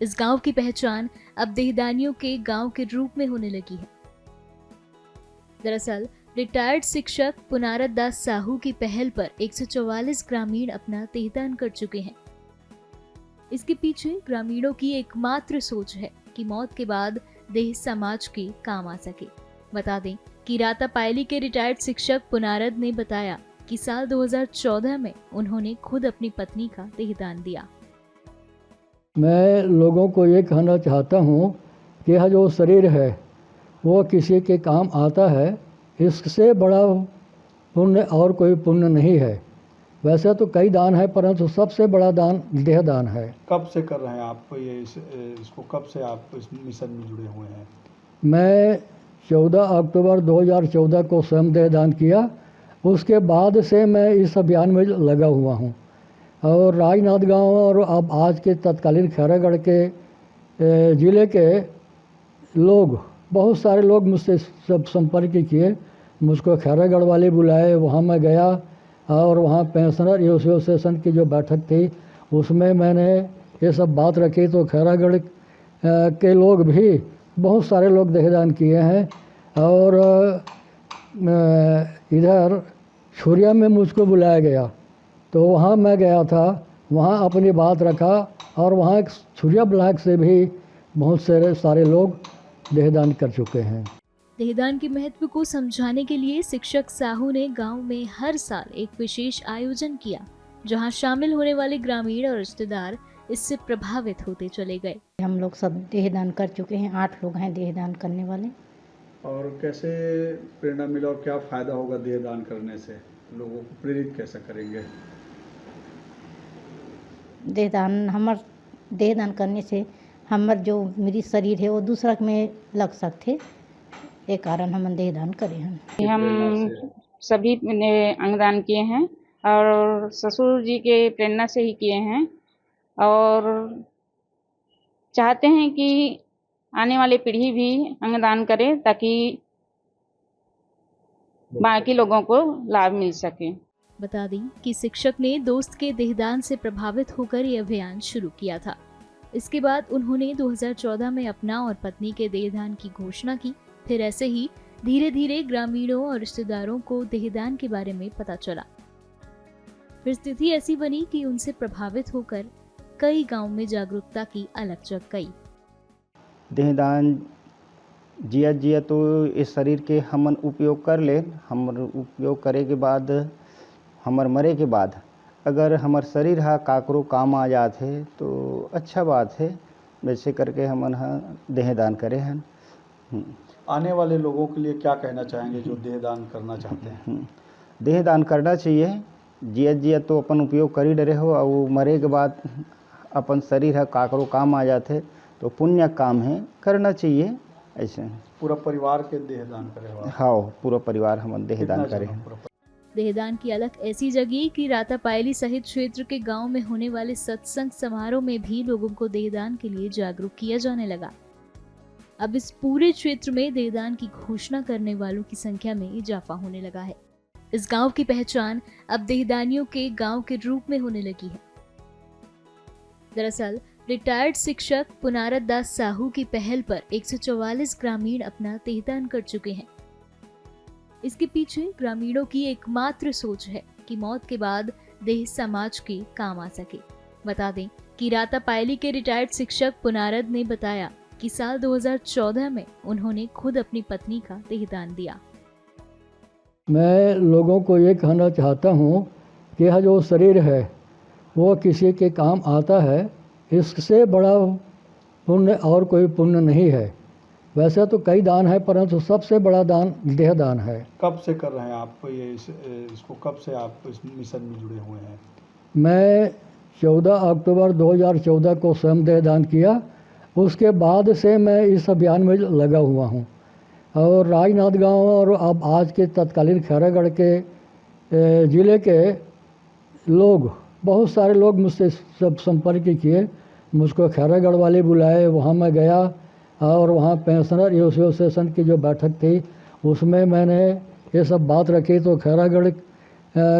इस गांव की पहचान अब देहदानियों के गांव के रूप में होने लगी है। दरअसल रिटायर्ड शिक्षक पुनारत दास साहू की पहल पर 144 ग्रामीण अपना देहदान कर चुके हैं। इसके पीछे ग्रामीणों की एकमात्र सोच है कि मौत के बाद देह समाज के काम आ सके। बता दें कि रातापायली के रिटायर्ड शिक्षक पुनारत ने बताया कि साल 2014 में उन्होंने खुद अपनी पत्नी का देहदान दिया। मैं लोगों को ये कहना चाहता हूँ कि यह जो शरीर है वो किसी के काम आता है, इससे बड़ा पुण्य और कोई पुण्य नहीं है। वैसे तो कई दान है, परंतु सबसे बड़ा दान देहदान है। कब से कर रहे हैं आप ये इसको कब से आप इस मिशन में जुड़े हुए हैं? मैं 14 अक्टूबर 2014 को स्वयं देहदान किया। उसके बाद से मैं इस अभियान में लगा हुआ हूँ और राजनांदगांव और अब आज के तत्कालीन खैरागढ़ के ज़िले के लोग, बहुत सारे लोग मुझसे सब संपर्क किए। मुझको खैरागढ़ वाले बुलाए, वहाँ मैं गया और वहाँ पेंशनर एसोसिएशन की जो बैठक थी उसमें मैंने ये सब बात रखी। तो खैरागढ़ के लोग भी, बहुत सारे लोग देहदान किए हैं। और इधर छुरिया में मुझको बुलाया गया तो वहाँ मैं गया था, वहाँ अपनी बात रखा और वहाँ छुरिया ब्लॉक से भी बहुत सारे लोग देहदान कर चुके हैं। देहदान के महत्व को समझाने के लिए शिक्षक साहू ने गांव में हर साल एक विशेष आयोजन किया, जहां शामिल होने वाले ग्रामीण और रिश्तेदार इससे प्रभावित होते चले गए। हम लोग सब देहदान कर चुके हैं, 8 लोग हैं देहदान करने वाले। और कैसे प्रेरणा मिला और क्या फ़ायदा होगा देहदान करने से? लोगों को प्रेरित कैसे करेंगे? देहदान करने से हमार जो मेरी शरीर है वो दूसरा में लग सकते, ये कारण हम देहदान करे हैं। हम सभी ने अंगदान किए हैं और ससुर जी के प्रेरणा से ही किए हैं और चाहते हैं कि आने वाली पीढ़ी भी अंगदान करे ताकि बाकी लोगों को लाभ मिल सके। बता दें कि शिक्षक ने दोस्त के देहदान से प्रभावित होकर ये अभियान शुरू किया था। इसके बाद उन्होंने 2014 में अपना और पत्नी के देहदान की घोषणा की। फिर ऐसे ही धीरे धीरे ग्रामीणों और रिश्तेदारों को देहदान के बारे में पता चला। फिर स्थिति ऐसी बनी कि उनसे प्रभावित होकर कई गांव में जागरूकता की अलख जग गई। देहदान जिया तो इस शरीर के हमन उपयोग कर ले, हमर उपयोग करे के बाद हमर मरे के बाद अगर हमर शरीर हा काकरो काम आ जात है तो अच्छा बात है। वैसे करके हमन हा देहदान करे हैं। आने वाले लोगों के लिए क्या कहना चाहेंगे जो देहदान करना चाहते हैं? देहदान करना चाहिए। जिया तो अपन उपयोग कर ही डरे हो और मरे के बाद अपन शरीर है काकरो काम आ जाते तो पुण्य काम है, करना चाहिए। ऐसे पूरा परिवार के देहदान करे? हाँ, पूरा परिवार हम देहदान करें। देहदान की अलख ऐसी जगी कि रातापायली सहित क्षेत्र के गांव में होने वाले सत्संग समारोह में भी लोगों को देहदान के लिए जागरूक किया जाने लगा। अब इस पूरे क्षेत्र में देहदान की घोषणा करने वालों की संख्या में इजाफा होने लगा है। इस गांव की पहचान अब देहदानियों के गांव के रूप में होने लगी है। दरअसल रिटायर्ड शिक्षक पुनारत दास साहू की पहल पर 144 ग्रामीण अपना देहदान कर चुके हैं। इसके पीछे ग्रामीणों की एकमात्र सोच है कि मौत के बाद देह समाज के काम आ सके। बता दें कि रातापायली के रिटायर्ड शिक्षक पुनारत ने बताया कि साल 2014 में उन्होंने खुद अपनी पत्नी का देहदान दिया। मैं लोगों को ये कहना चाहता हूँ कि यह जो शरीर है वो किसी के काम आता है, इससे बड़ा पुण्य और कोई पुण्य नहीं है। वैसे तो कई दान है, परंतु सबसे बड़ा दान देहदान है। कब से कर रहे हैं आप ये इसको कब से आप इस मिशन में जुड़े हुए हैं? मैं 14 अक्टूबर 2014 को स्वयं देहदान किया। उसके बाद से मैं इस अभियान में लगा हुआ हूँ और राजनांदगांव और अब आज के तत्कालीन खैरागढ़ के ज़िले के लोग, बहुत सारे लोग मुझसे सब संपर्क किए। मुझको खैरागढ़ वाले बुलाए, वहाँ मैं गया और वहाँ पेंशनर एसोसिएशन की जो बैठक थी उसमें मैंने ये सब बात रखी। तो खैरागढ़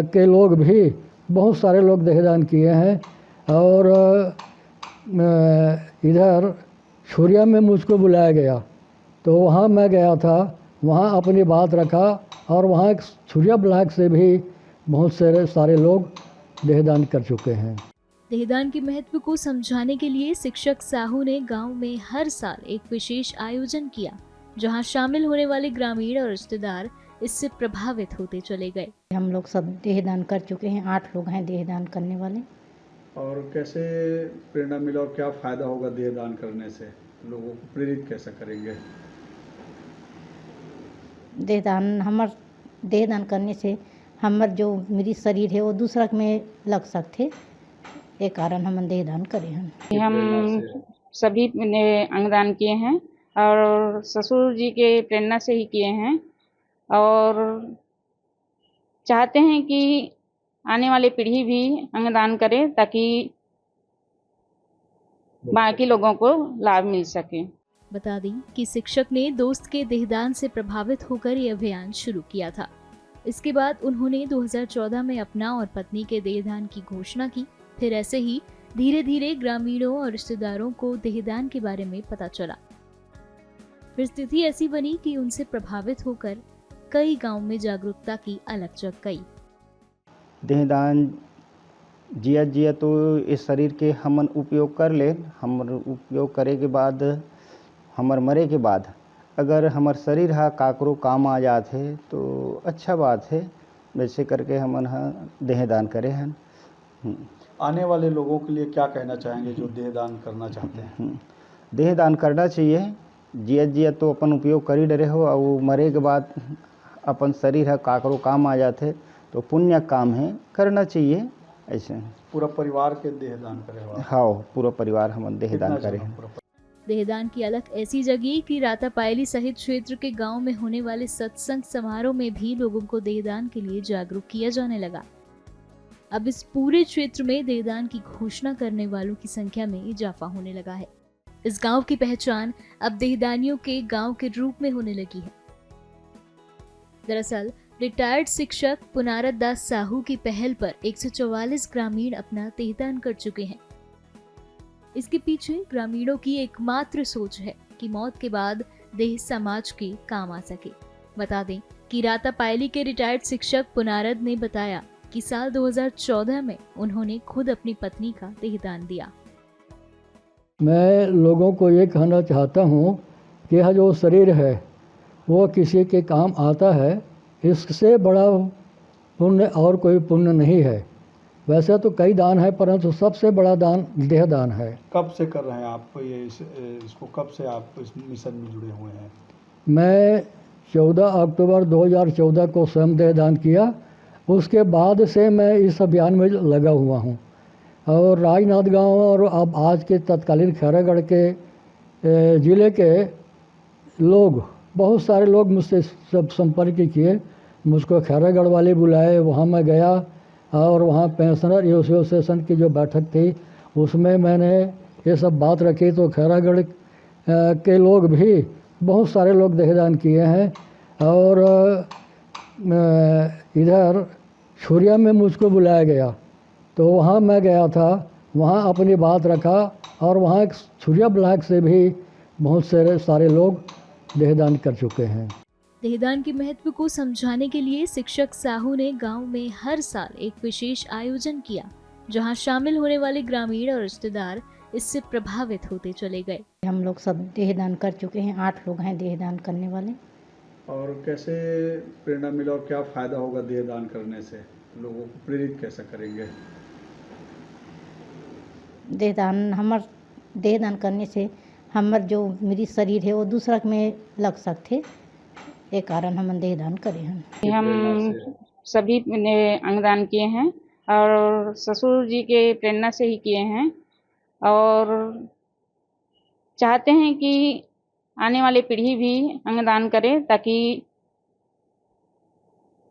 के लोग भी, बहुत सारे लोग देहदान किए हैं और इधर छुरिया में मुझको बुलाया गया, तो वहाँ मैं गया था, वहाँ अपनी बात रखा और वहाँ एक छुरिया ब्लॉक से भी बहुत सारे लोग देहदान कर चुके हैं। देहदान के महत्व को समझाने के लिए शिक्षक साहू ने गांव में हर साल एक विशेष आयोजन किया, जहां शामिल होने वाले ग्रामीण और रिश्तेदार इससे प्रभावित होते चले गए। हम लोग सब देहदान कर चुके हैं, 8 लोग हैं देहदान करने वाले। और कैसे प्रेरणा मिला और क्या फ़ायदा होगा देहदान करने से? लोगों को प्रेरित कैसे करेंगे? देहदान करने से हमर जो मेरी शरीर है वो दूसरा में लग सकते, एक कारण हम देहदान करे हैं। हम सभी ने अंगदान किए हैं और ससुर जी के प्रेरणा से ही किए हैं और चाहते हैं कि आने वाली पीढ़ी भी अंगदान करे ताकि बाकी लोगों को लाभ मिल सके। बता दें कि शिक्षक ने दोस्त के देहदान से प्रभावित होकर ये अभियान शुरू किया था। इसके बाद उन्होंने 2014 में अपना और पत्नी के देहदान की घोषणा की। फिर ऐसे ही धीरे धीरे ग्रामीणों और रिश्तेदारों को देहदान के बारे में पता चला। फिर स्थिति ऐसी बनी कि उनसे प्रभावित होकर कई गांव में जागरूकता की अलख जग गई। देहदान जिया तो इस शरीर के हमन उपयोग कर ले, हमर उपयोग करे के बाद हमर मरे के बाद अगर हमर शरीर हा काकरो काम आ जाते तो अच्छा बात है। वैसे करके हमन हा देहदान करे हैं। आने वाले लोगों के लिए क्या कहना चाहेंगे जो देहदान करना चाहते हैं? देहदान करना चाहिए। जिया तो अपन उपयोग कर ही डरे हो और मरे के बाद अपन शरीर है काकरो काम आ जाते तो पुण्य काम है, करना चाहिए। ऐसे पूरा परिवार के देहदान करे हो? हाँ, पूरा परिवार हम देहदान करें। देहदान की अलख ऐसी जगी कि रातापायली सहित क्षेत्र के गांव में होने वाले सत्संग समारोह में भी लोगों को देहदान के लिए जागरूक किया जाने लगा। अब इस पूरे क्षेत्र में देहदान की घोषणा करने वालों की संख्या में इजाफा होने लगा है। इस गांव की पहचान अब देहदानियों के गांव के रूप में होने लगी है। दरअसल रिटायर्ड शिक्षक पुनारत दास साहू की पहल पर 144 ग्रामीण अपना देहदान कर चुके हैं। इसके पीछे ग्रामीणों की एकमात्र सोच है कि मौत के बाद देह समाज के काम आ सके। बता दें कि रातापायली के रिटायर्ड शिक्षक पुनारत ने बताया कि साल 2014 में उन्होंने खुद अपनी पत्नी का देहदान दिया। मैं लोगों को ये कहना चाहता हूँ कि यह जो शरीर है वो किसी के काम आता है, इससे बड़ा पुण्य और कोई पुण्य नहीं है। वैसे तो कई दान है परंतु सबसे बड़ा दान देहदान है। कब से कर रहे हैं आप इसको कब से आप इस मिशन में जुड़े हुए हैं? मैं 14 अक्टूबर 2014 को स्वयं देहदान किया। उसके बाद से मैं इस अभियान में लगा हुआ हूँ और राजनांदगांव और अब आज के तत्कालीन खैरागढ़ के ज़िले के लोग, बहुत सारे लोग मुझसे सब संपर्क किए। मुझको खैरागढ़ वाले बुलाए, वहाँ मैं गया और वहाँ पेंशनर एसोसिएशन की जो बैठक थी उसमें मैंने ये सब बात रखी। तो खैरागढ़ के लोग भी, बहुत सारे लोग देहदान किए हैं और इधर छुरिया में मुझको बुलाया गया, तो वहाँ मैं गया था, वहाँ अपनी बात रखा और वहाँ एक छुरिया ब्लॉक से भी बहुत सारे लोग देहदान कर चुके हैं। देहदान के महत्व को समझाने के लिए शिक्षक साहू ने गांव में हर साल एक विशेष आयोजन किया, जहां शामिल होने वाले ग्रामीण और रिश्तेदार इससे प्रभावित होते चले गए। हम लोग सब देहदान कर चुके हैं, 8 लोग हैं देहदान करने वाले। और कैसे प्रेरणा मिला और क्या फ़ायदा होगा देहदान करने से? लोगों को प्रेरित कैसे करेंगे? देहदान करने से हमर जो मेरी शरीर है वो दूसरा में लग सकते, एक कारण हम देहदान करे हैं। हम सभी ने अंगदान किए हैं और ससुर जी के प्रेरणा से ही किए हैं और चाहते हैं कि आने वाली पीढ़ी भी अंगदान करे ताकि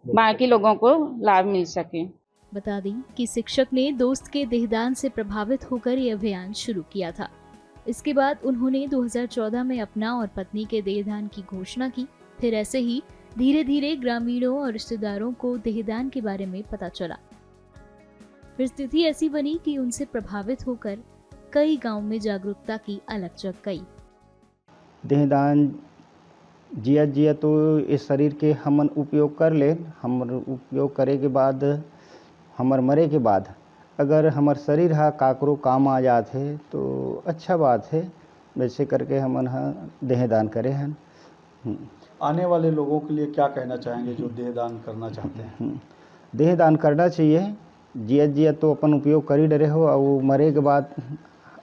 बाकी लोगों को लाभ मिल सके। बता दें कि शिक्षक ने दोस्त के देहदान से प्रभावित होकर ये अभियान शुरू किया था। इसके बाद उन्होंने 2014 में अपना और पत्नी के देहदान की घोषणा की। फिर ऐसे ही धीरे धीरे ग्रामीणों और रिश्तेदारों को देहदान के बारे में पता चला। फिर स्थिति ऐसी बनी कि उनसे प्रभावित होकर कई गांव में जागरूकता की अलख जग गई। देहदान जिया जिया तो इस शरीर के हमन उपयोग कर ले, हमर उपयोग करे के बाद हमर मरे के बाद अगर हमर शरीर हा काकरो काम आ जात है तो अच्छा बात है। वैसे करके हमन हा देहदान करे हन। आने वाले लोगों के लिए क्या कहना चाहेंगे जो देहदान करना चाहते हैं? देहदान करना चाहिए। जिया जिया तो अपन उपयोग कर ही डरे हो और मरे के बाद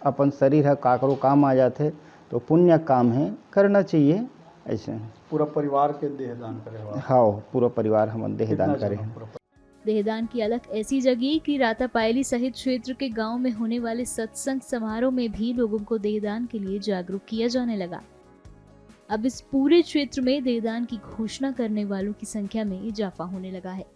अपन शरीर है काकरो काम आ जाते तो पुण्य काम है, करना चाहिए। ऐसे पूरा परिवार के देहदान करे हो आप? हाँ, पूरा परिवार हम देहदान कितना करे जना हैं। पूरा देहदान की अलख ऐसी जगी कि रातापायली सहित क्षेत्र के गांव में होने वाले सत्संग समारोह में भी लोगों को देहदान के लिए जागरूक किया जाने लगा। अब इस पूरे क्षेत्र में देहदान की घोषणा करने वालों की संख्या में इजाफा होने लगा है।